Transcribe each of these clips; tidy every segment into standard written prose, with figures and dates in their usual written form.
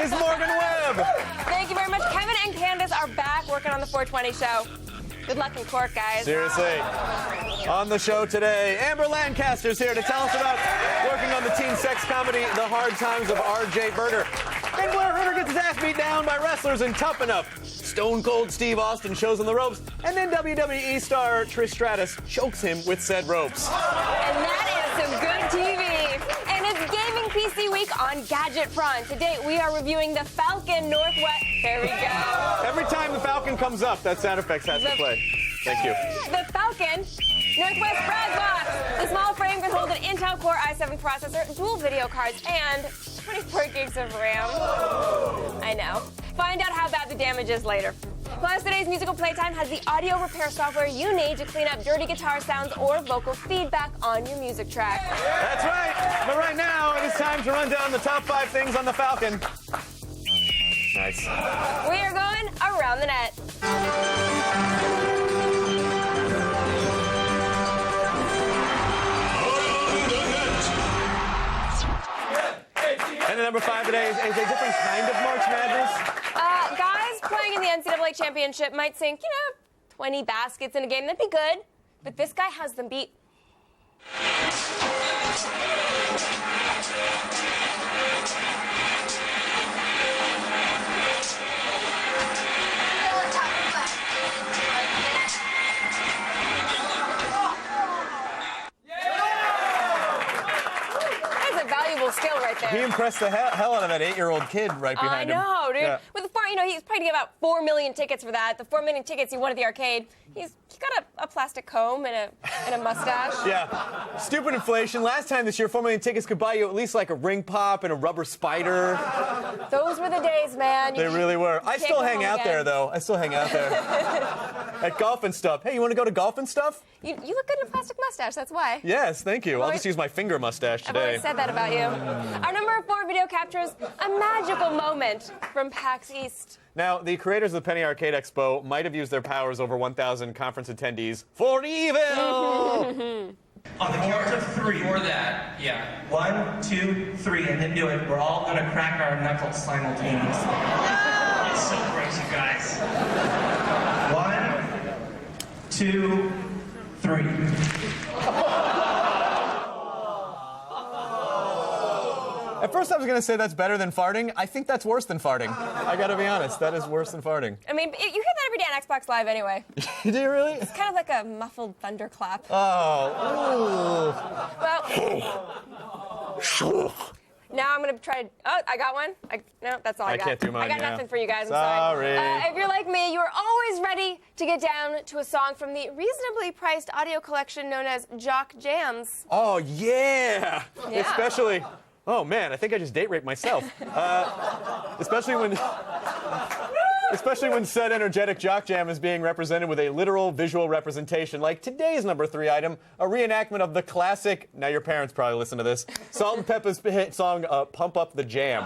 is Morgan Webb. Thank you very much. Kevin and Candace are back working on the 420 show. Good luck in court, guys. Seriously. On the show today, Amber Lancaster's here to tell us about working on the teen sex comedy The Hard Times of R.J. Berger. And Blair Herter gets his ass beat down by wrestlers in Tough Enough. Stone Cold Steve Austin shows on the ropes, and then WWE star Trish Stratus chokes him with said ropes. And that is some good TV. And it's Gaming PC Week on Gadget Front. Today we are reviewing the Falcon Northwest. There we go. Every time the Falcon comes up, that sound effects has to play. Thank you. The Falcon Northwest Bragg Box. The small frame can hold an Intel Core i7 processor, dual video cards, and 24 gigs of RAM. I know. Find out how bad the damage is later. Plus, today's Musical Playtime has the audio repair software you need to clean up dirty guitar sounds or vocal feedback on your music track. That's right. But right now, it is time to run down the top 5 things on the Falcon. Nice. We are going around the net. And the number 5 today is a different kind of March Madness. Guys playing in the NCAA championship might sink, 20 baskets in a game. That'd be good. But this guy has them beat. That's a valuable skill right there. He impressed the hell out of that 8-year-old kid right behind him. I know, dude. Yeah. With the he's probably get about 4 million tickets for that. The 4 million tickets he won at the arcade. He's got a plastic comb and a mustache. Yeah. Stupid inflation. Last time this year, 4 million tickets could buy you at least like a ring pop and a rubber spider. Those were the days, man. They really were. I still hang out there, though. I still hang out there. At Golf and Stuff. Hey, you want to go to Golf and Stuff? You look good in a plastic mustache, that's why. Yes, thank you. I'll just use my finger mustache I've today. always said that about you. Our number 4 video captures a magical moment from PAX East. Now, the creators of the Penny Arcade Expo might have used their powers over 1,000 conference attendees for evil! On the count of 3. Before that, yeah. 1, 2, 3, and then do it. We're all gonna crack our knuckles simultaneously. It's so gross, you guys. 1, 2, 3. At first I was going to say that's better than farting. I think that's worse than farting. I got to be honest. That is worse than farting. I mean, you hear that every day on Xbox Live anyway. Do you really? It's kind of like a muffled thunderclap. Oh. Well, now I'm going to try to... Oh, I got one? No, that's all I got. I can't do mine, I got yeah. nothing for you guys. I'm sorry. If you're like me, you're always ready to get down to a song from the reasonably priced audio collection known as Jock Jams. Oh, yeah. Yeah. Especially... Oh, man, I think I just date raped myself. Especially when said energetic jock jam is being represented with a literal visual representation, like today's number 3 item, a reenactment of the classic, now your parents probably listen to this, Salt and Pepper's hit song, Pump Up the Jam.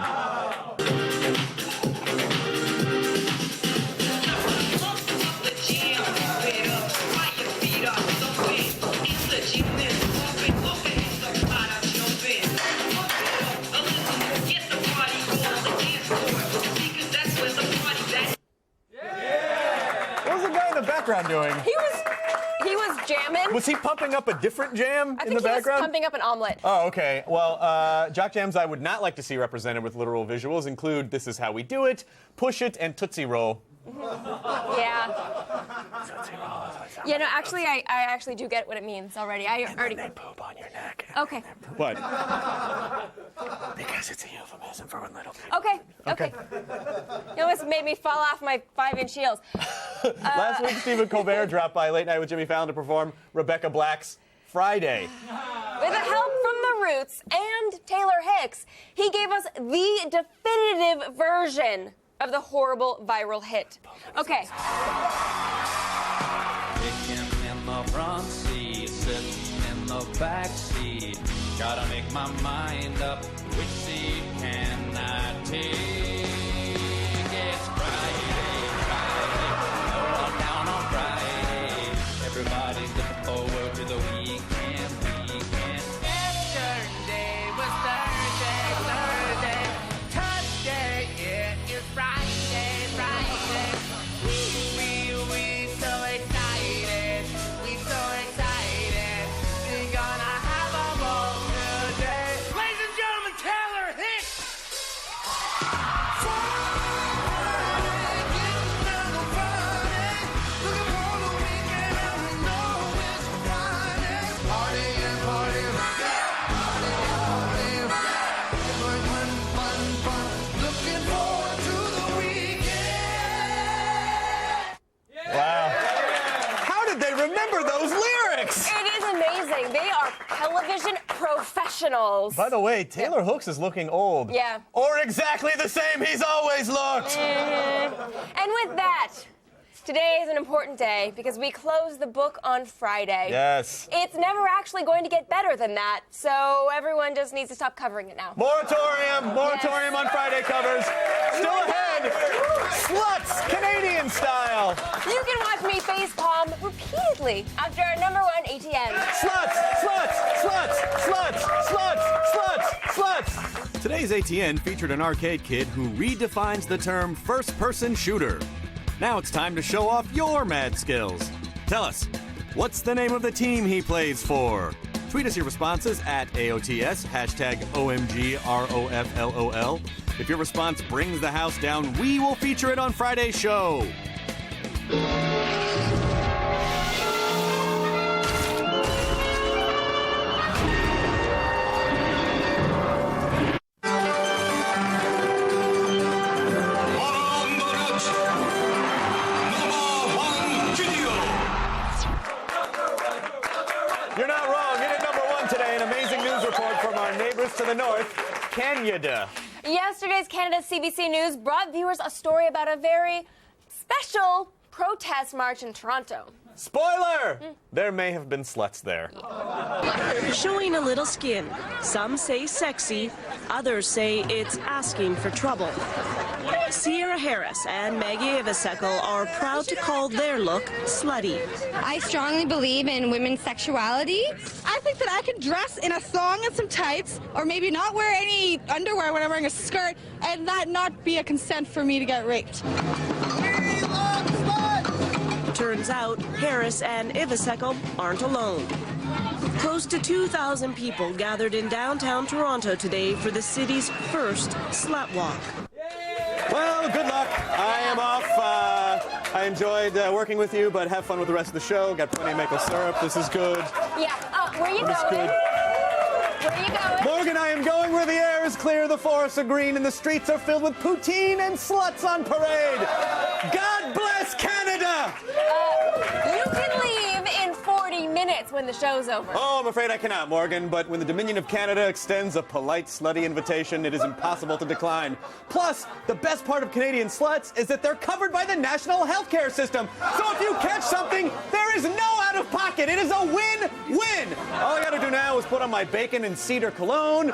Doing? He was jamming. Was he pumping up a different jam in the background? I think he was pumping up an omelet. Oh, okay. Well, jock jams I would not like to see represented with literal visuals include This Is How We Do It, Push It, and Tootsie Roll. Yeah. Yeah, no, actually, I actually do get what it means already. I already. And then poop on your neck. Okay. What? Because it's a euphemism for one little bit. Okay. You almost made me fall off my 5-inch heels. Last week, Stephen Colbert dropped by Late Night with Jimmy Fallon to perform Rebecca Black's Friday. With the help from The Roots and Taylor Hicks, he gave us the definitive version of the horrible viral hit. Okay. Sitting in the front seat, sitting in the back seat. Gotta make my mind up, which seat can I take? It's Friday, no one down on Friday. Everybody's looking forward to the weekend. Yesterday was Thursday. Today television professionals. By the way, Taylor Hooks is looking old. Yeah. Or exactly the same he's always looked. And with that, today is an important day because we close the book on Friday. Yes. It's never actually going to get better than that, so everyone just needs to stop covering it now. Moratorium on Friday covers. Still ahead. Sluts, Canadian style. You can watch me facepalm repeatedly after our #1 ATN. Sluts. Today's ATN featured an arcade kid who redefines the term first-person shooter. Now it's time to show off your mad skills. Tell us, what's the name of the team he plays for? Tweet us your responses at AOTS, #OMGROFLOL. If your response brings the house down, we will feature it on Friday's show. You're not wrong. In at #1 today, an amazing news report from our neighbors to the north, Canada. Yesterday's Canada CBC News brought viewers a story about a very special protest march in Toronto. Spoiler! There may have been sluts there. Showing a little skin. Some say sexy, others say it's asking for trouble. Sierra Harris and Maggie Ivasekal are proud to call their look slutty. I strongly believe in women's sexuality. I think that I can dress in a thong and some tights, or maybe not wear any underwear when I'm wearing a skirt, and that not be a consent for me to get raped. Turns out Harris and Ivasekal aren't alone. Close to 2,000 people gathered in downtown Toronto today for the city's first slut walk. Well, good luck. I am off. I enjoyed working with you, but have fun with the rest of the show. Got plenty of maple syrup. This is good. Yeah. Where you This is going? good. Where you going? Morgan, I am going where the air is clear, the forests are green, and the streets are filled with poutine and sluts on parade. God bless Canada! You can leave in 40 minutes when the show's over. Oh, I'm afraid I cannot, Morgan, but when the Dominion of Canada extends a polite, slutty invitation, it is impossible to decline. Plus, the best part of Canadian sluts is that they're covered by the national healthcare system. So if you catch something, there is no out-of-pocket. It is a win-win. All I gotta do now is put on my bacon and cedar cologne,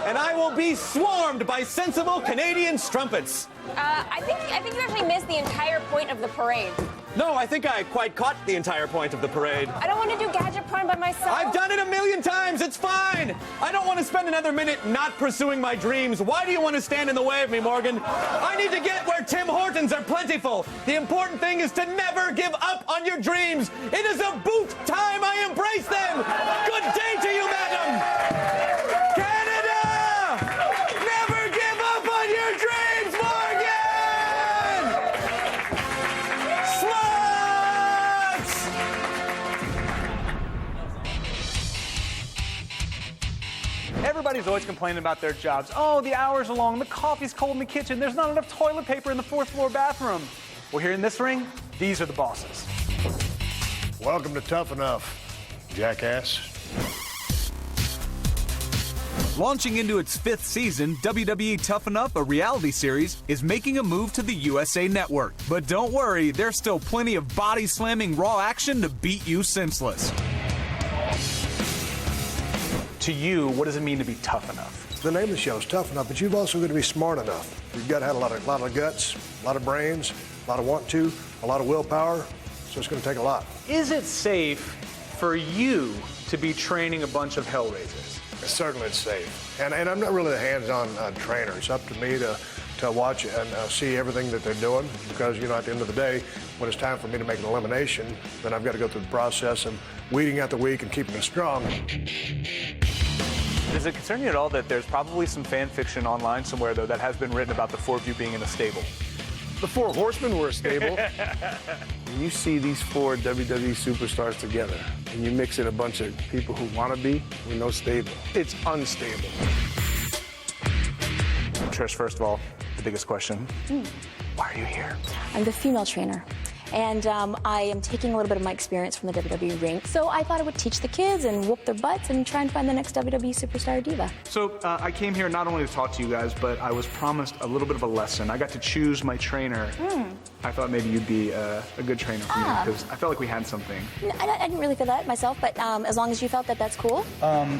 and I will be swarmed by sensible Canadian strumpets. I think you actually missed the entire point of the parade. No, I think I quite caught the entire point of the parade. I don't want to do gadget porn by myself. I've done it 1,000,000 times. It's fine. I don't want to spend another minute not pursuing my dreams. Why do you want to stand in the way of me, Morgan? I need to get where Tim Hortons are plentiful. The important thing is to never give up on your dreams. It is about time I embrace them. Good day to you, madam. Canada! Never give up on your dreams, Morgan! Sluts! Everybody's always complaining about their jobs. Oh, the hours are long, the coffee's cold in the kitchen, there's not enough toilet paper in the 4th floor bathroom. Well, here in this ring, these are the bosses. Welcome to Tough Enough, jackass. Launching into its 5th season, WWE Tough Enough, a reality series, is making a move to the USA Network. But don't worry, there's still plenty of body-slamming raw action to beat you senseless. To you, what does it mean to be tough enough? The name of the show is Tough Enough, but you've also got to be smart enough. You've got to have a lot of guts, a lot of brains, a lot of want to, a lot of willpower, so it's going to take a lot. Is it safe for you to be training a bunch of Hellraisers? Certainly it's safe. And I'm not really a hands-on trainer. It's up to me to watch and see everything that they're doing because, you know, at the end of the day, when it's time for me to make an elimination, then I've got to go through the process of weeding out the weak and keeping it strong. Does it concern you at all that there's probably some fan fiction online somewhere, though, that has been written about the 4 of you being in a stable? The 4 horsemen were a stable. When you see these 4 WWE superstars together and you mix in a bunch of people who want to be with no stable, it's unstable. Trish, first of all, the biggest question. Why are you here? I'm the female trainer. and I am taking a little bit of my experience from the WWE ring. So I thought I would teach the kids and whoop their butts and try and find the next WWE superstar diva. So I came here not only to talk to you guys, but I was promised a little bit of a lesson. I got to choose my trainer. I thought maybe you'd be a good trainer for me, because I felt like we had something. I didn't really feel that myself, but as long as you felt that that's cool.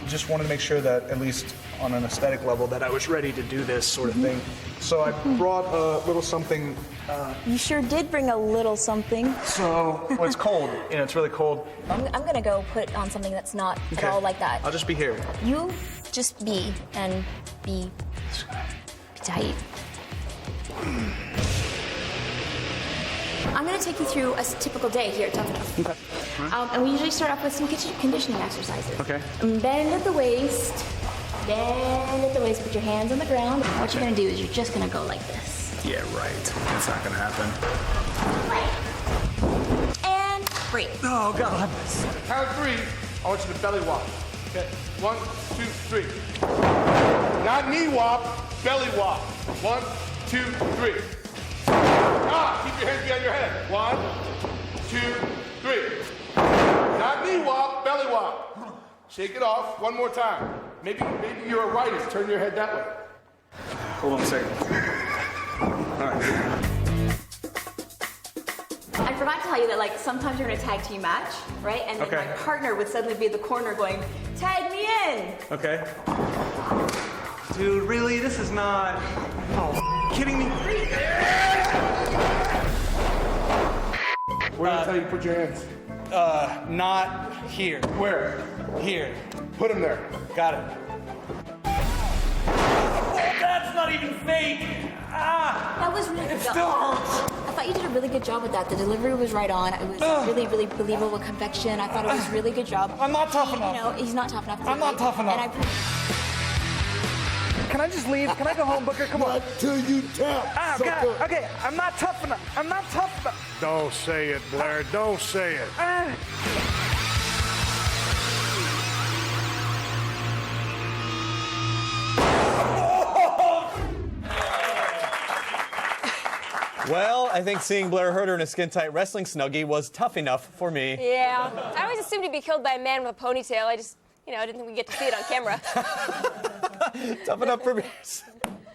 Just wanted to make sure that, at least on an aesthetic level, that I was ready to do this sort of thing. So I brought a little something. You sure did bring a little something. So, well, it's cold. It's really cold. I'm gonna go put on something that's not at all like that. I'll just be here. You just be, and be tight. I'm going to take you through a typical day here at Tough Enough. Okay. And we usually start off with some conditioning exercises. Okay. Bend at the waist. Bend at the waist. Put your hands on the ground. What you're going to do is you're just going to go like this. Yeah, right. That's not going to happen. And breathe. Oh, God. Count 3. I want you to belly walk. Okay. 1, 2, 3. Not knee walk, belly walk. 1, 2, 3. Keep your hands behind your head. 1, 2, 3. Not knee walk, belly walk. Shake it off. One more time. Maybe you're a righty. Turn your head that way. Hold on a second. All right. I forgot to tell you that, like, sometimes you're in a tag team match, right? And then my partner would suddenly be in the corner going, tag me in. Okay. Dude, really? This is not... Oh, kidding me? Where did I tell you to put your hands? Not here. Where? Here. Put them there. Got it. That's not even fake. That was really good. It still hurts. I thought you did a really good job with that. The delivery was right on. It was really, really believable convection. I thought it was a really good job. I'm not tough enough. You know, he's not tough enough. I'm not tough enough. Can I just leave? Can I go home, Booker? Come on. Not till you tap. God. Okay, I'm not tough enough. I'm not tough enough. Don't say it, Blair. Don't say it. Well, I think seeing Blair Herter in a skin-tight wrestling snuggie was tough enough for me. Yeah. I always assumed he'd be killed by a man with a ponytail. I just, I didn't think we'd get to see it on camera. Tough enough for me.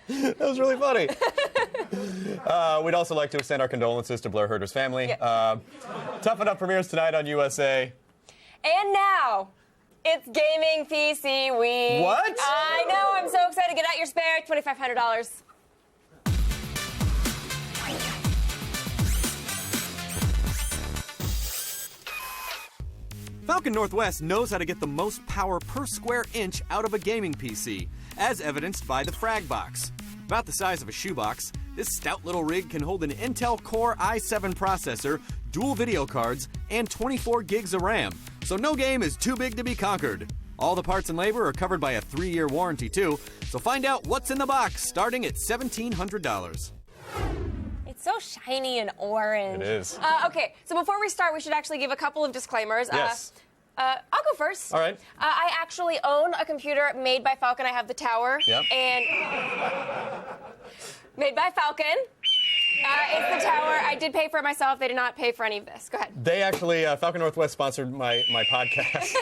That was really funny. We'd also like to extend our condolences to Blair Herter's family. Yeah. Tough Enough premieres tonight on USA. And now, it's Gaming PC Week. What? I know, I'm so excited. Get out your spare $2,500. Falcon Northwest knows how to get the most power per square inch out of a gaming PC, as evidenced by the Frag Box. About the size of a shoebox, this stout little rig can hold an Intel Core i7 processor, dual video cards, and 24 gigs of RAM, so no game is too big to be conquered. All the parts and labor are covered by a 3-year warranty too, so find out what's in the box starting at $1,700. It's so shiny and orange. It is. Okay, so before we start, we should actually give a couple of disclaimers. Yes. I'll go first. All right. I actually own a computer made by Falcon. I have the tower. Yep. And made by Falcon. It's the tower. I did pay for it myself. They did not pay for any of this. Go ahead. They actually, Falcon Northwest sponsored my podcast.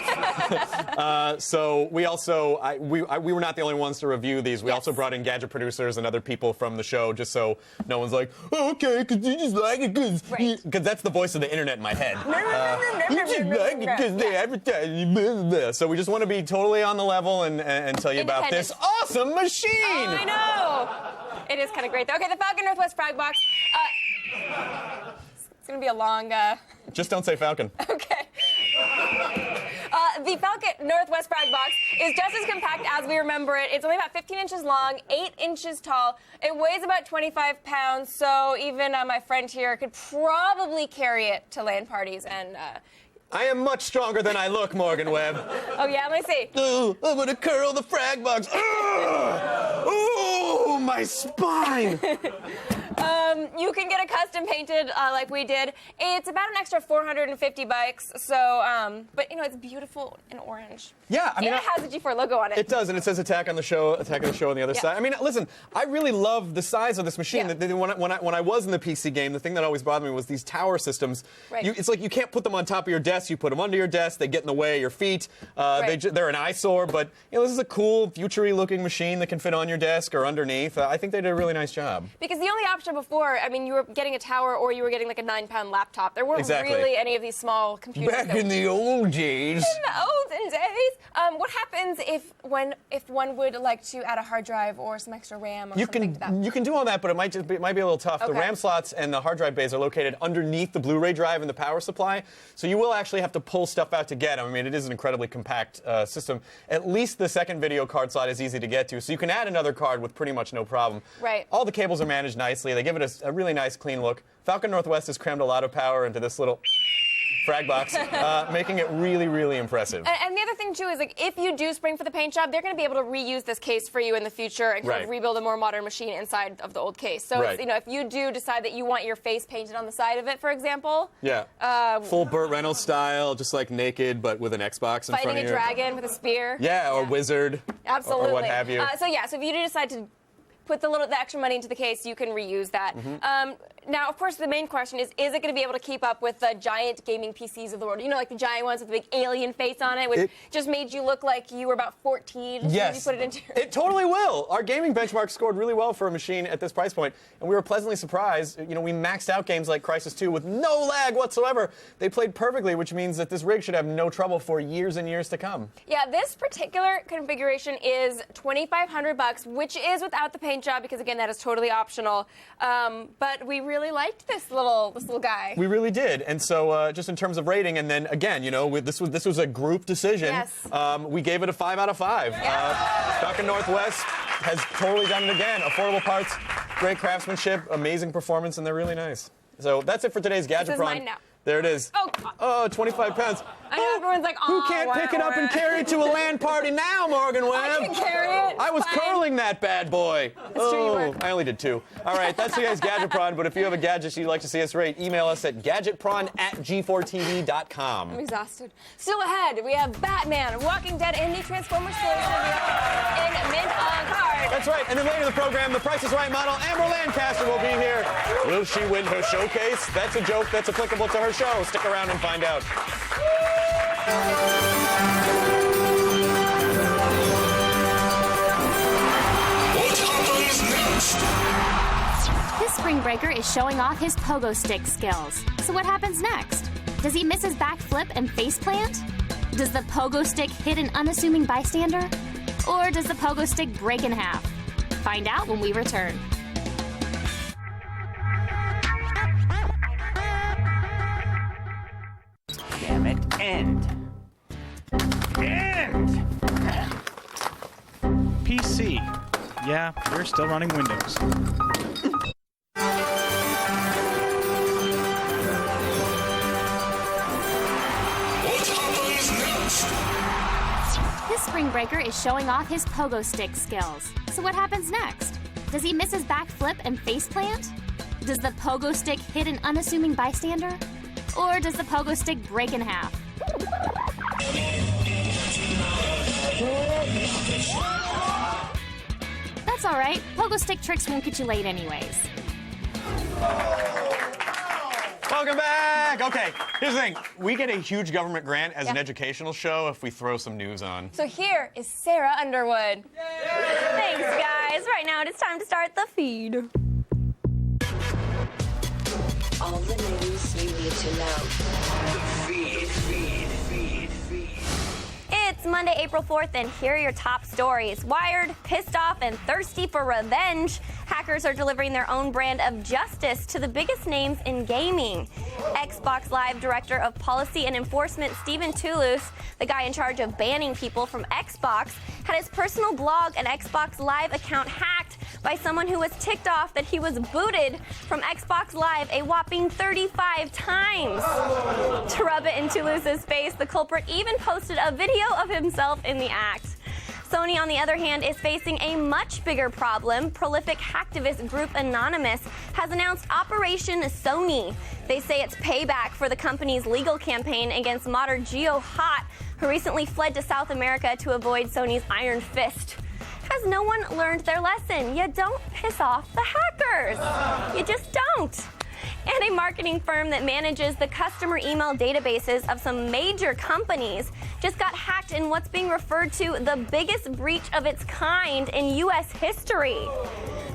So we also, we were not the only ones to review these. We also brought in gadget producers and other people from the show just so no one's like, oh, okay, because you just like it because that's the voice of the internet in my head. You just like it because they advertise. So we just want to be totally on the level and tell you about this awesome machine. Oh, I know. It is kind of great, though. Okay, the Falcon Northwest Frag Box. It's going to be a long... Just don't say Falcon. Okay. The Falcon Northwest Frag Box is just as compact as we remember it. It's only about 15 inches long, 8 inches tall. It weighs about 25 pounds, so even my friend here could probably carry it to LAN parties and... I am much stronger than I look, Morgan Webb. Oh, yeah? Let me see. Oh, I'm going to curl the frag box. Oh, my spine. You can get it custom painted like we did. It's about an extra $450. So, but you know, it's beautiful in orange. Yeah, I mean, and it has a G4 logo on it. It does, and it says Attack on the Show on the other side. I mean, listen, I really love the size of this machine. Yeah. When I was in the PC game, the thing that always bothered me was these tower systems. Right. It's like you can't put them on top of your desk. You put them under your desk. They get in the way of your feet. They're an eyesore. But you know, this is a cool, future-y looking machine that can fit on your desk or underneath. I think they did a really nice job. Because the only option before, I mean, you were getting a tower or you were getting like a 9-pound laptop. There weren't really any of these small computers. Back in the old days. In the olden days. What happens if one would like to add a hard drive or some extra RAM or something like that? You can do all that, but it might be a little tough. Okay. The RAM slots and the hard drive bays are located underneath the Blu-ray drive and the power supply, so you will actually have to pull stuff out to get them. I mean, it is an incredibly compact system. At least the second video card slot is easy to get to, so you can add another card with pretty much no problem. Right. All the cables are managed nicely. They give it a really nice, clean look. Falcon Northwest has crammed a lot of power into this little frag box, making it really, really impressive. And the other thing, too, is like if you do spring for the paint job, they're going to be able to reuse this case for you in the future and kind of rebuild a more modern machine inside of the old case. So, it's, you know, if you do decide that you want your face painted on the side of it, for example. Yeah. Full Burt Reynolds style, just like naked, but with an Xbox in front of you. Fighting a dragon with a spear. Yeah, or wizard. Absolutely. Or what have you. So if you do decide to put the extra money into the case, you can reuse that. Now, of course, the main question is it going to be able to keep up with the giant gaming PCs of the world? You know, like the giant ones with the big alien face on it, which just made you look like you were about 14 as soon as you put it into your... It totally will. Our gaming benchmark scored really well for a machine at this price point, and we were pleasantly surprised. You know, we maxed out games like Crysis 2 with no lag whatsoever. They played perfectly, which means that this rig should have no trouble for years and years to come. Yeah, this particular configuration is $2,500, which is without the paint job, because again, that is totally optional. But we really liked this little guy. We really did, and so just in terms of rating, and then again, you know, this was a group decision. Yes. We gave it a 5 out of 5. Falcon Northwest has totally done it again. Affordable parts, great craftsmanship, amazing performance, and they're really nice. So that's it for today's Gadget This is mine now. There it is. Oh, 25 pounds. I know everyone's like, who can't pick it up and carry it to a LAN party now, Morgan Webb? I can carry it. I was curling that bad boy. True, I only did 2. All right, that's today's Gadgetpron, but if you have a gadget you'd like to see us rate, email us at gadgetpron@g4tv.com. I'm exhausted. Still ahead, we have Batman, Walking Dead, and the Transformers in mint on card. That's right, and then later in the program, the Price is Right model, Amber Lancaster, will be here. Will she win her showcase? That's a joke that's applicable to her show. Stick around and find out. What happens next? This spring breaker is showing off his pogo stick skills. So what happens next? Does he miss his backflip and faceplant? Does the pogo stick hit an unassuming bystander? Or does the pogo stick break in half? Find out when we return. Damn it, end. PC. Yeah, we're still running Windows. What happens next? This spring breaker is showing off his pogo stick skills. So what happens next? Does he miss his backflip and faceplant? Does the pogo stick hit an unassuming bystander? Or does the pogo stick break in half? That's alright. Pogo stick tricks won't get you laid anyways. Welcome back. Okay, here's the thing. We get a huge government grant as an educational show if we throw some news on. So here is Sarah Underwood. Thanks, guys. Right now, it's time to start the feed. All the news you need to know. Feed. It's Monday, April 4th, and here are your top stories. Wired, pissed off, and thirsty for revenge. Hackers are delivering their own brand of justice to the biggest names in gaming. Xbox Live Director of Policy and Enforcement Stephen Toulouse, the guy in charge of banning people from Xbox, had his personal blog and Xbox Live account hacked by someone who was ticked off that he was booted from Xbox Live a whopping 35 times. To rub it in Toulouse's face, the culprit even posted a video of himself in the act. Sony, on the other hand, is facing a much bigger problem. Prolific hacktivist group Anonymous has announced Operation Sony. They say it's payback for the company's legal campaign against modder Geo Hot, who recently fled to South America to avoid Sony's iron fist. Has no one learned their lesson? You don't piss off the hackers. You just don't. And a marketing firm that manages the customer email databases of some major companies just got hacked in what's being referred to the biggest breach of its kind in U.S. history.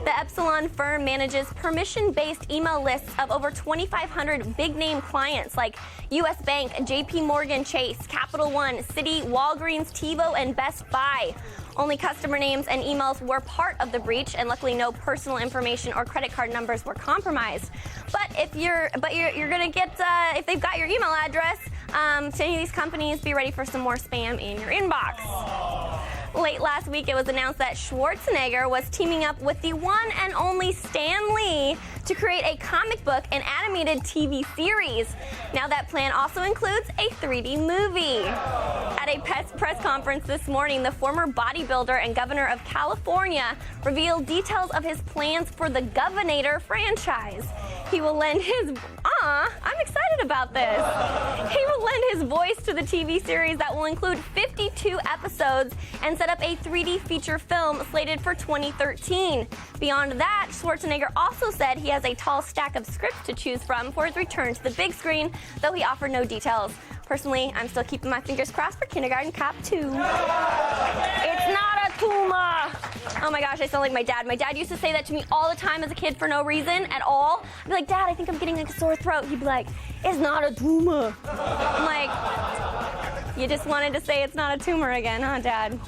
The Epsilon firm manages permission-based email lists of over 2,500 big-name clients like U.S. Bank, J.P. Morgan Chase, Capital One, Citi, Walgreens, TiVo, and Best Buy. Only customer names and emails were part of the breach, and luckily no personal information or credit card numbers were compromised. But you're gonna get if they've got your email address to any of these companies, be ready for some more spam in your inbox. Late last week, it was announced that Schwarzenegger was teaming up with the one and only Stan Lee to create a comic book and animated TV series. Now that plan also includes a 3D movie. At a press conference this morning, the former bodybuilder and governor of California revealed details of his plans for the Governator franchise. He will lend his... I'm excited about this. He will lend his voice to the TV series that will include 52 episodes and set up a 3D feature film slated for 2013. Beyond that, Schwarzenegger also said he has a tall stack of scripts to choose from for his return to the big screen, though he offered no details. Personally, I'm still keeping my fingers crossed for Kindergarten Cop 2. It's not a tumor. Oh my gosh, I sound like my dad. My dad used to say that to me all the time as a kid for no reason at all. I'd be like, Dad, I think I'm getting like a sore throat. He'd be like, it's not a tumor. I'm like, you just wanted to say it's not a tumor again, huh, Dad?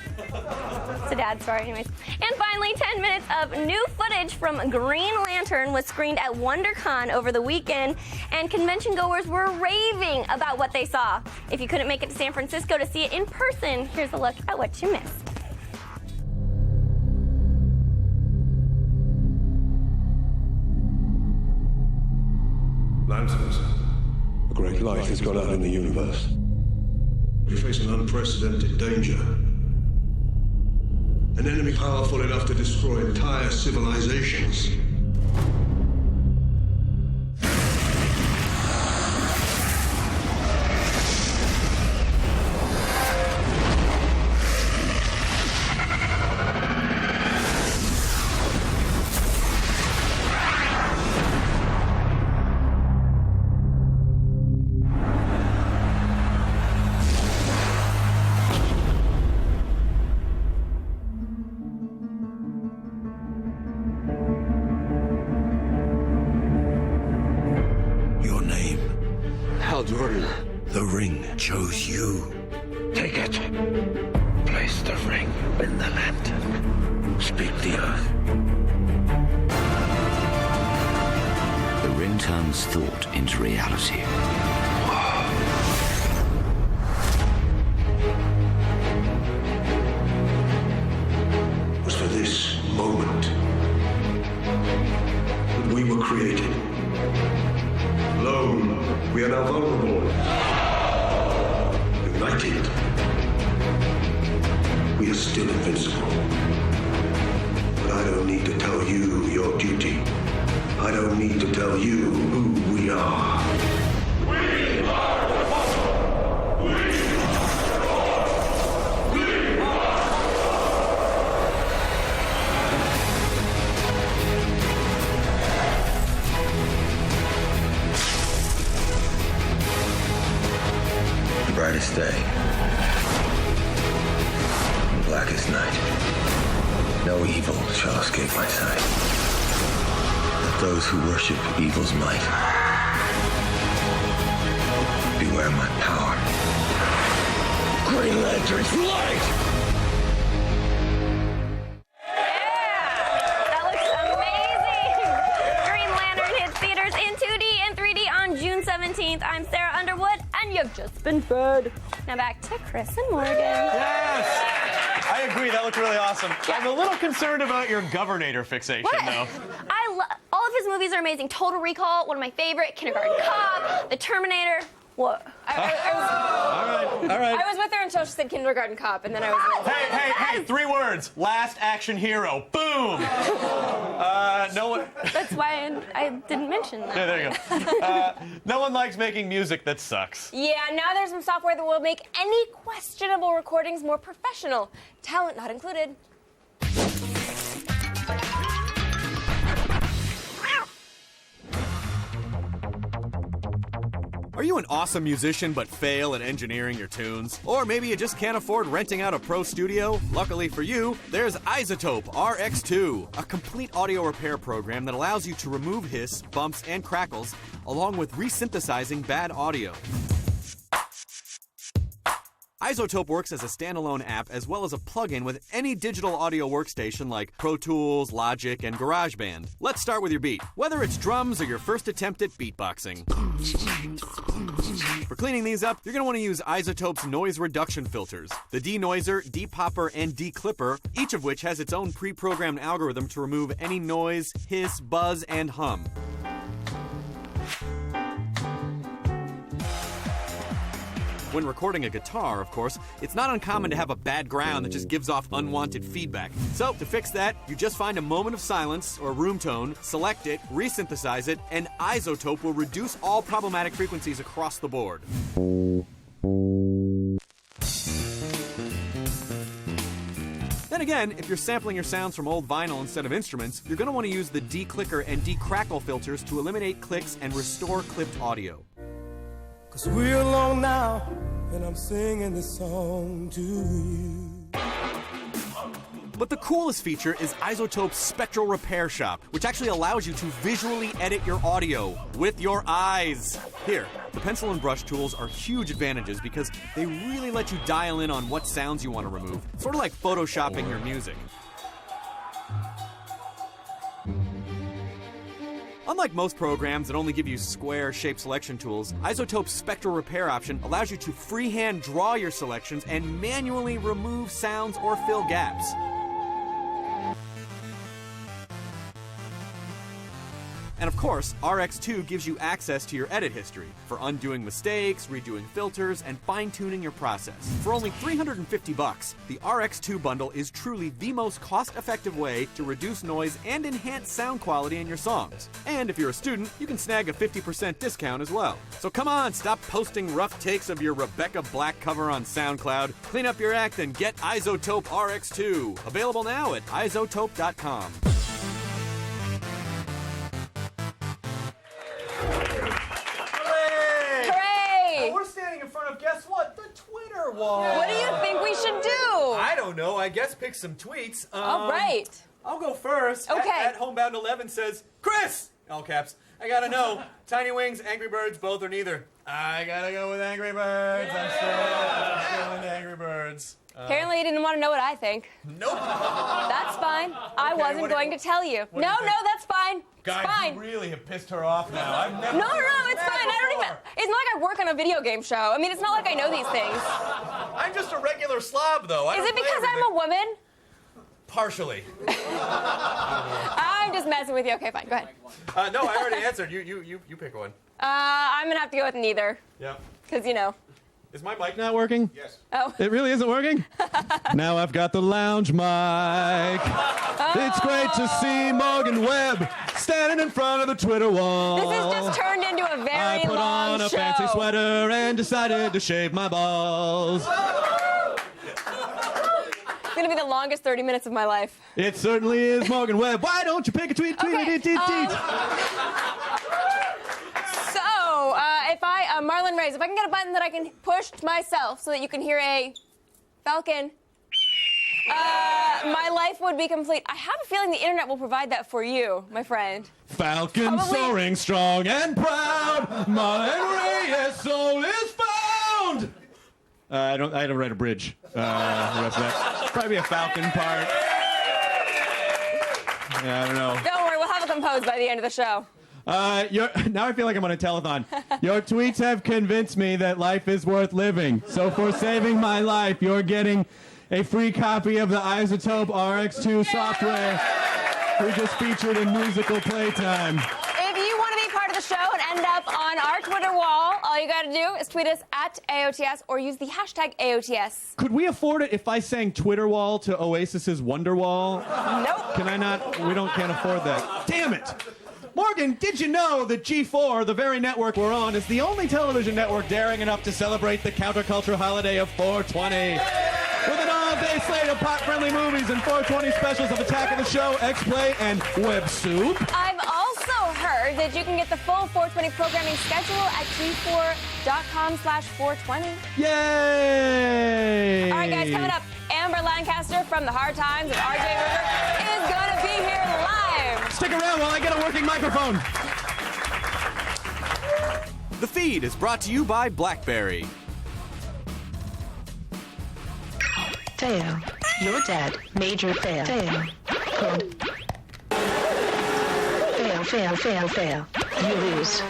It's a dad story, anyways. And finally, 10 minutes of new footage from Green Lantern was screened at WonderCon over the weekend, and convention goers were raving about what they saw. If you couldn't make it to San Francisco to see it in person, here's a look at what you missed. Lanterns, a great light has gone out in the universe. We face an unprecedented danger. An enemy powerful enough to destroy entire civilizations. The ring chose you. Take it. Place the ring in the lantern. Speak the earth. The ring turns thought into reality. It was for this moment that we were created. Alone, we are now vulnerable. United, we are still invincible. But I don't need to tell you your duty. I don't need to tell you who we are. We are the Puzzle! We are the Puzzle! We are The brightest day, the blackest night. No evil shall escape my sight. Let those who worship evil's might beware my power. Green Lantern's light! That looks amazing! Green Lantern hits theaters in 2D and 3D on June 17th. I'm Sarah Underwood, and you've just been fed. Now back to Chris and Morgan. Yes! I agree, that looked really awesome. I'm a little concerned about your Governator fixation, though. All of his movies are amazing. Total Recall, one of my favorite. Kindergarten Cop, The Terminator. What? All right. I was with with her until she said Kindergarten Cop, and then I was like, Hey, 3 words. Last action hero. Boom. No one. That's why I didn't mention that. Yeah, there you go. No one likes making music that sucks. Yeah, now there's some software that will make any questionable recordings more professional. Talent not included. Are you an awesome musician but fail at engineering your tunes? Or maybe you just can't afford renting out a pro studio? Luckily for you, there's iZotope RX2, a complete audio repair program that allows you to remove hiss, bumps, and crackles, along with resynthesizing bad audio. iZotope works as a standalone app as well as a plugin with any digital audio workstation like Pro Tools, Logic, and GarageBand. Let's start with your beat, whether it's drums or your first attempt at beatboxing. For cleaning these up, you're going to want to use iZotope's noise reduction filters. The denoiser, depopper, and declipper, each of which has its own pre-programmed algorithm to remove any noise, hiss, buzz, and hum. When recording a guitar, of course, it's not uncommon to have a bad ground that just gives off unwanted feedback. So, to fix that, you just find a moment of silence, or room tone, select it, resynthesize it, and iZotope will reduce all problematic frequencies across the board. Then again, if you're sampling your sounds from old vinyl instead of instruments, you're going to want to use the declicker and decrackle filters to eliminate clicks and restore clipped audio. 'Cause we're alone now, and I'm singing this song to you. But the coolest feature is iZotope's Spectral Repair Shop, which actually allows you to visually edit your audio with your eyes. Here, the pencil and brush tools are huge advantages because they really let you dial in on what sounds you want to remove, sort of like photoshopping your music. Unlike most programs that only give you square shape selection tools, iZotope's Spectral Repair option allows you to freehand draw your selections and manually remove sounds or fill gaps. And of course, RX2 gives you access to your edit history for undoing mistakes, redoing filters, and fine-tuning your process. For only $350, the RX2 bundle is truly the most cost-effective way to reduce noise and enhance sound quality in your songs. And if you're a student, you can snag a 50% discount as well. So come on, stop posting rough takes of your Rebecca Black cover on SoundCloud, clean up your act, and get iZotope RX2. Available now at iZotope.com. Guess what? The Twitter wall. What do you think we should do? I don't know. I guess pick some tweets. All right. I'll go first. Okay. At Homebound 11 says, Chris! All caps. I gotta know. Tiny Wings, Angry Birds, both or neither. I gotta go with Angry Birds. I'm still with Angry Birds. Apparently you didn't want to know what I think. Nope. That's fine. I wasn't going to tell you. No, that's fine. Guys, it's fine. you really have pissed her off now. I've never No, it's fine. I don't even. It's not like I work on a video game show. I mean, it's not like I know these things. I'm just a regular slob, though. Is it because I'm a woman? Partially. I'm just messing with you. Okay, fine. Go ahead. No, I already answered. You pick one. I'm gonna have to go with neither. Yep. Because you know. Is my mic not working? Yes. Oh. It really isn't working? Now I've got the lounge mic. It's great to see Morgan Webb standing in front of the Twitter wall. This has just turned into a very I put long on a show. fancy sweater and decided to shave my balls. It's gonna be the longest 30 minutes of my life. It certainly is, Morgan Webb. Why don't you pick a tweet? So, if Marlon Reyes, if I can get a button that I can push myself so that you can hear a falcon, my life would be complete. I have a feeling the internet will provide that for you, my friend. Falcon Probably. soaring strong and proud, Marlon Reyes' soul is found. I don't write a bridge. The rest of that. Probably a falcon part. Yeah, I don't know. Don't worry, we'll have it composed by the end of the show. Now I feel like I'm on a telethon. Your tweets have convinced me that life is worth living. So for saving my life, you're getting a free copy of the iZotope RX2 software we just featured in Musical Playtime. If you want to be part of the show and end up on our Twitter wall. All you got to do is tweet us at AOTS or use the hashtag AOTS. Could we afford it if I sang Twitter Wall to Oasis's Wonderwall? Nope. Can I not? Can't afford that. Damn it. Morgan, did you know that G4, the very network we're on, is the only television network daring enough to celebrate the counterculture holiday of 420? With an all-day slate of pop-friendly movies and 420 specials of Attack of the Show, X-Play, and Web Soup. I've also heard that you can get the full 420 programming schedule at g4.com/420. Yay! All right, guys, coming up, Amber Lancaster from The Hard Times of RJ Berger is going to be here live. Stick around while I get a working microphone. The feed is brought to you by BlackBerry. Fail. You're dead. Major fail. Fail. Fail, fail, fail, fail. You lose.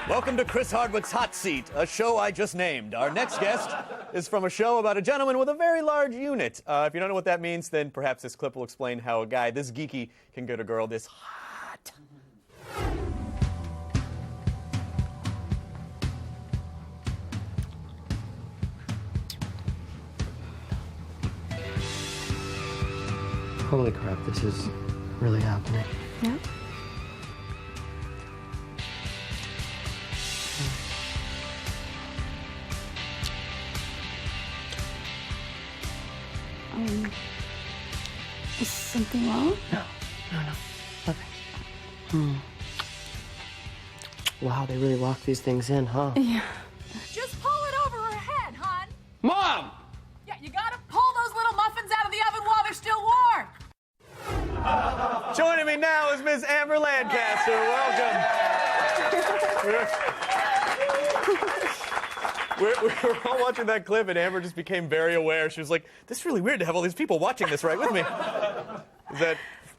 Welcome to Chris Hardwick's Hot Seat, a show I just named. Our next guest is from a show about a gentleman with a very large unit. If you don't know what that means, then perhaps this clip will explain how a guy this geeky can get a girl this hot. Holy crap, this is really happening. Yeah. Is something wrong? No. Okay. Wow, they really lock these things in, huh? Yeah. Just pull it over her head, hon. Mom! Yeah, you gotta pull those little muffins out of the oven while they're still warm. Joining me now is Ms. Amber Lancaster. Welcome. We were all watching that clip, and Amber just became very aware. She was like, this is really weird to have all these people watching this right with me.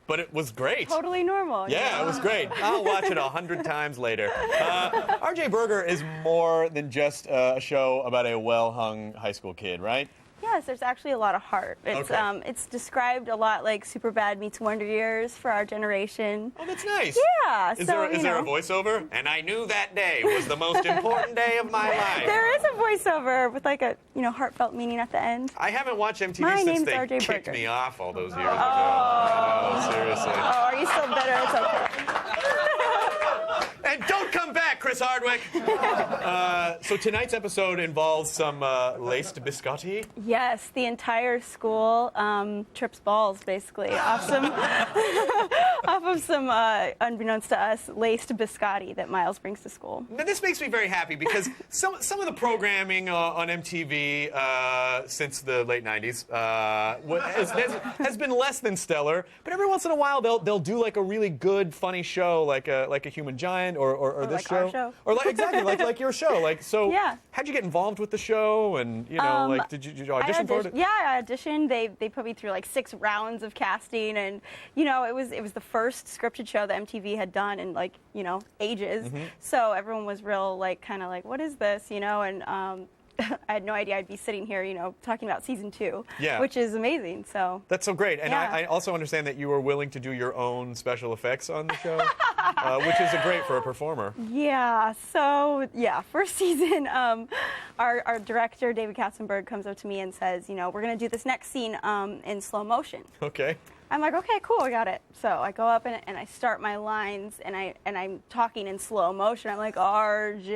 But it was great. Totally normal. Yeah, it was great. I'll watch it 100 times later. RJ Berger is more than just a show about a well-hung high school kid, right? Yes, there's actually a lot of heart. It's Okay. It's described a lot like Superbad meets Wonder Years for our generation. Oh, that's nice. Yeah. Is so, there a voiceover? And I knew that day was the most important day of my life. There is a voiceover with like a heartfelt meaning at the end. I haven't watched MTV My since name's they RJ kicked Berger. me off all those years ago. I know, seriously. Oh, are you still bitter? It's okay. And don't come back, Chris Hardwick. So tonight's episode involves some laced biscotti. Yes, the entire school trips balls basically off of some unbeknownst to us laced biscotti that Miles brings to school. Now, this makes me very happy because some of the programming on MTV since the late 90s has been less than stellar. But every once in a while, they'll do like a really good, funny show, like a Human Giant or this like our show. or exactly like your show. Yeah. How'd you get involved with the show? And did you audition for it? Yeah, I auditioned. They put me through like 6 rounds of casting, and it was the first scripted show that MTV had done in ages. Mm-hmm. So everyone was real kind of like, what is this? And I had no idea I'd be sitting here, talking about season 2, Yeah. which is amazing. So That's so great. And Yeah. I also understand that you were willing to do your own special effects on the show, which is great for a performer. Yeah, so first season, our director, David Katzenberg, comes up to me and says, we're going to do this next scene in slow motion. Okay. I'm like, okay, cool, I got it. So I go up and I start my lines, and I'm talking in slow motion. I'm like, RJ.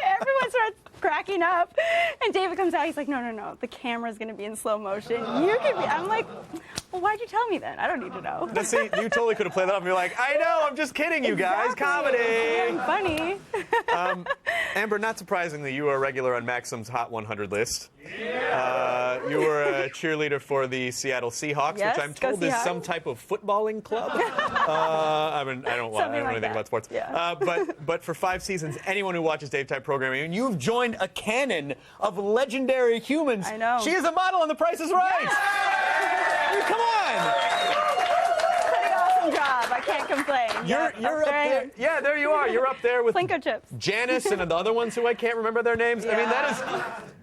Everyone starts cracking up, and David comes out. He's like, no, the camera's gonna be in slow motion. You can be. I'm like, well, why'd you tell me then? I don't need to know. Now, see, you totally could have played that up and be like, I know, I'm just kidding, you guys. Exactly. Comedy. Yeah, funny. Amber, not surprisingly, you were a regular on Maxim's Hot 100 list. You were a cheerleader for the Seattle Seahawks, Yes, which I'm go told is Seahawks. some type of footballing club. I don't know Something like anything that. about sports. Yeah. But for 5 seasons, anyone who watches Dave Type programming, you've joined a canon of legendary humans. I know. She is a model on The Price is Right. Come on. Pretty awesome job. I can't complain. You're up there. Yeah, there you are. You're up there with Plinko chips. Janice and the other ones who I can't remember their names. I mean,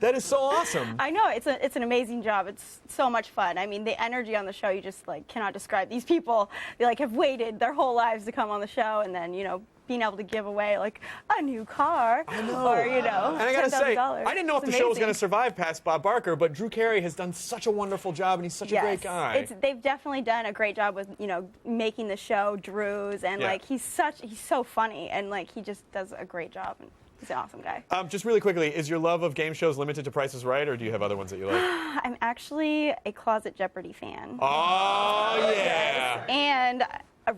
that is so awesome. I know, it's an amazing job. It's so much fun. I mean, the energy on the show, you just like cannot describe. These people, they like have waited their whole lives to come on the show, and then, you know, being able to give away like a new car, or, you know, and I gotta say, $10,000. I didn't know if the show was going to survive past Bob Barker, but Drew Carey has done such a wonderful job, and he's such a great guy. They've definitely done a great job with, you know, making the show Drew's, and like he's so funny, and like he just does a great job. And he's an awesome guy. Just really quickly, is your love of game shows limited to Price is Right, or do you have other ones that you like? I'm actually a closet Jeopardy fan. Oh, yeah. And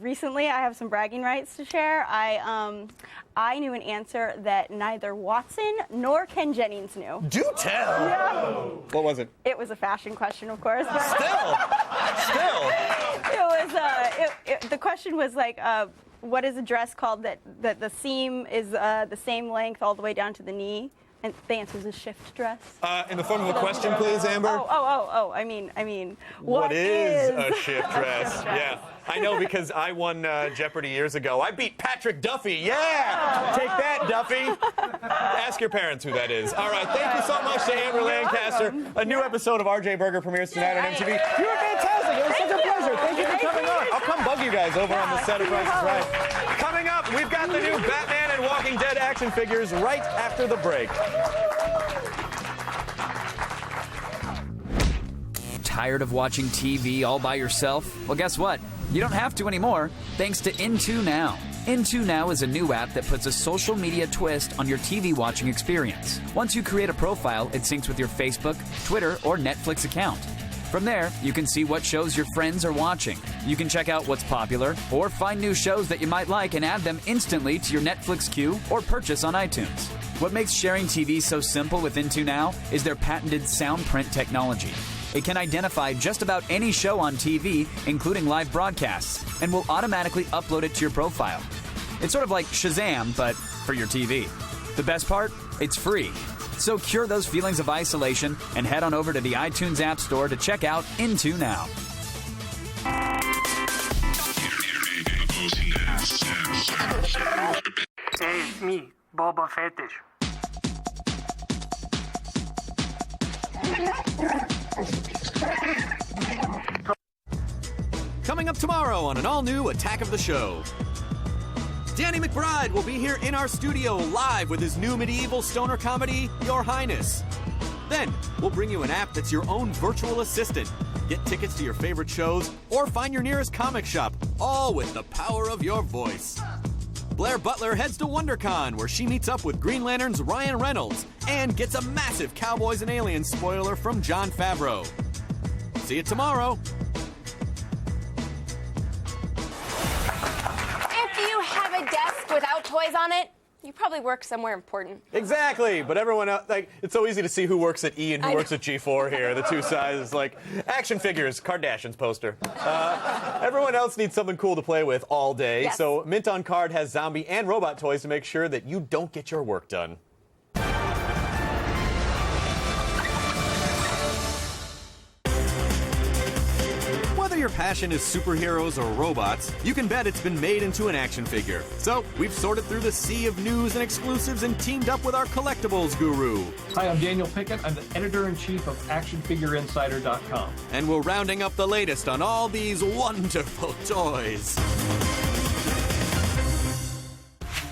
recently, I have some bragging rights to share. I knew an answer that neither Watson nor Ken Jennings knew. Do tell. Yeah. What was it? It was a fashion question, of course. Still. It was. The question was like, what is a dress called that the seam is the same length all the way down to the knee? And the answer is a shift dress. In the form of a question, please, Amber. I mean, what is a shift dress? Yeah, I know because I won Jeopardy years ago. I beat Patrick Duffy. Yeah, take that, Duffy. Ask your parents who that is. All right, thank you so much to Amber Lancaster. A new episode of RJ Burger premieres tonight on MTV. You were fantastic. It was such a pleasure. Thank you for coming on. I'll come bug you guys over on the set of Price is Right. Coming up, we've got the new Batman and Walking Dead action figures right after the break. Tired of watching TV all by yourself? Well, guess what? You don't have to anymore, thanks to Into Now. Into Now is a new app that puts a social media twist on your TV watching experience. Once you create a profile, it syncs with your Facebook, Twitter, or Netflix account. From there, you can see what shows your friends are watching. You can check out what's popular, or find new shows that you might like and add them instantly to your Netflix queue or purchase on iTunes. What makes sharing TV so simple with Into Now is their patented sound print technology. It can identify just about any show on TV, including live broadcasts, and will automatically upload it to your profile. It's sort of like Shazam, but for your TV. The best part? It's free. So cure those feelings of isolation and head on over to the iTunes App Store to check out Into Now. Hey, it's me, Boba Fetish. Coming up tomorrow on an all-new Attack of the Show. Danny McBride will be here in our studio live with his new medieval stoner comedy, Your Highness. Then, we'll bring you an app that's your own virtual assistant. Get tickets to your favorite shows or find your nearest comic shop, all with the power of your voice. Blair Butler heads to WonderCon, where she meets up with Green Lantern's Ryan Reynolds and gets a massive Cowboys and Aliens spoiler from Jon Favreau. See you tomorrow. If you have a desk without toys on it, you probably work somewhere important. Exactly, but everyone else, like, it's so easy to see who works at E and who works at G4 here. The two sizes, like action figures, Kardashians poster. Everyone else needs something cool to play with all day, so Mint on Card has zombie and robot toys to make sure that you don't get your work done. Whether your passion is superheroes or robots, you can bet it's been made into an action figure. So, we've sorted through the sea of news and exclusives and teamed up with our collectibles guru. Hi, I'm Daniel Pickett. I'm the editor-in-chief of ActionFigureInsider.com. And we're rounding up the latest on all these wonderful toys.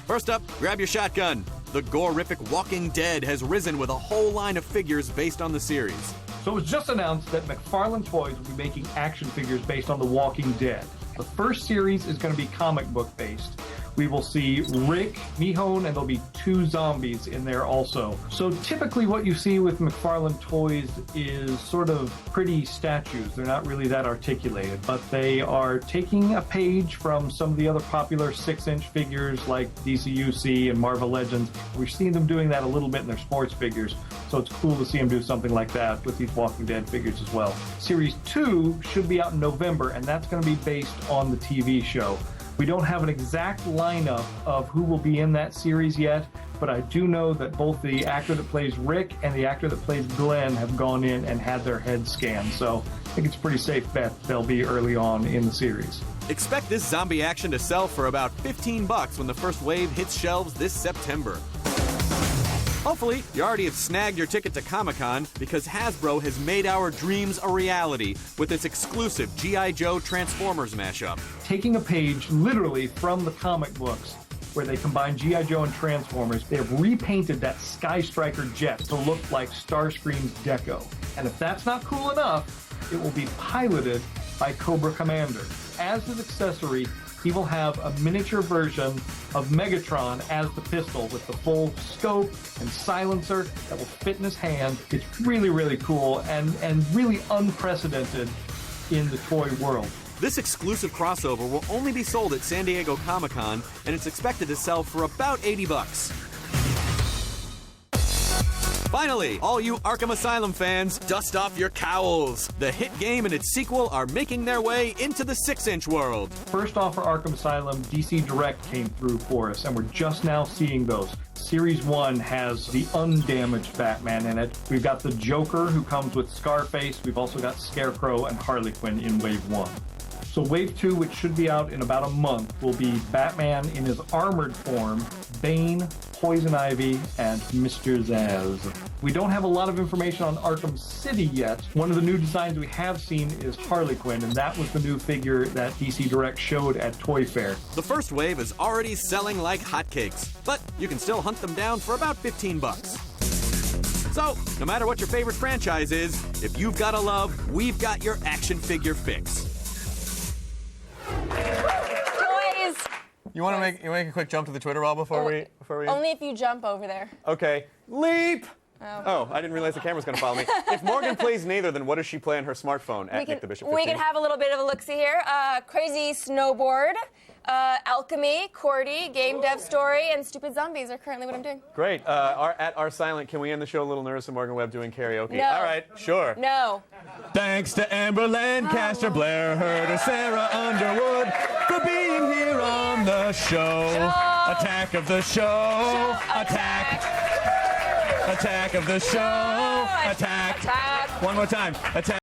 First up, grab your shotgun. The gore-rific Walking Dead has risen with a whole line of figures based on the series. So it was just announced that McFarlane Toys will be making action figures based on The Walking Dead. The first series is going to be comic book based. We will see Rick, Mihone, and there'll be 2 zombies in there also. So typically what you see with McFarlane Toys is sort of pretty statues. They're not really that articulated, but they are taking a page from some of the other popular 6-inch figures like DCUC and Marvel Legends. We're seeing them doing that a little bit in their sports figures, so it's cool to see them do something like that with these Walking Dead figures as well. Series 2 should be out in November, and that's going to be based on the TV show. We don't have an exact lineup of who will be in that series yet, but I do know that both the actor that plays Rick and the actor that plays Glenn have gone in and had their heads scanned. So I think it's a pretty safe bet they'll be early on in the series. Expect this zombie action to sell for about $15 when the first wave hits shelves this September. Hopefully, you already have snagged your ticket to Comic-Con because Hasbro has made our dreams a reality with its exclusive G.I. Joe Transformers mashup. Taking a page literally from the comic books where they combine G.I. Joe and Transformers, they have repainted that Sky Striker jet to look like Starscream's Deco. And if that's not cool enough, it will be piloted by Cobra Commander. As his accessory, he will have a miniature version of Megatron as the pistol with the full scope and silencer that will fit in his hand. It's really, really cool and really unprecedented in the toy world. This exclusive crossover will only be sold at San Diego Comic-Con, and it's expected to sell for about $80. Finally, all you Arkham Asylum fans, dust off your cowls. The hit game and its sequel are making their way into the 6-inch world. First off for Arkham Asylum, DC Direct came through for us, and we're just now seeing those. Series 1 has the undamaged Batman in it. We've got the Joker, who comes with Scarface. We've also got Scarecrow and Harley Quinn in Wave 1. So Wave 2, which should be out in about a month, will be Batman in his armored form, Bane, Poison Ivy, and Mr. Zsasz. We don't have a lot of information on Arkham City yet. One of the new designs we have seen is Harley Quinn, and that was the new figure that DC Direct showed at Toy Fair. The first wave is already selling like hotcakes, but you can still hunt them down for about $15. So, no matter what your favorite franchise is, if you've got a love, we've got your action figure fix. Toys! You want to make a quick jump to the Twitter wall before we? Only if you jump over there. Okay. Leap! Oh, I didn't realize the camera's going to follow me. If Morgan plays neither, then what does she play on her smartphone at Nick the Bishop 15? We can have a little bit of a look-see here. Crazy Snowboard, Alchemy, Cordy, Game Dev Story, and Stupid Zombies are currently what I'm doing. Great. At R Silent, can we end the show a little nervous and Morgan Webb doing karaoke? No. All right, sure. No. Thanks to Amber Lancaster, Blair Herder, Sarah Underwood for being here on the show. Attack of the show. Attack. Attack of the show. Attack. One more time. Attack.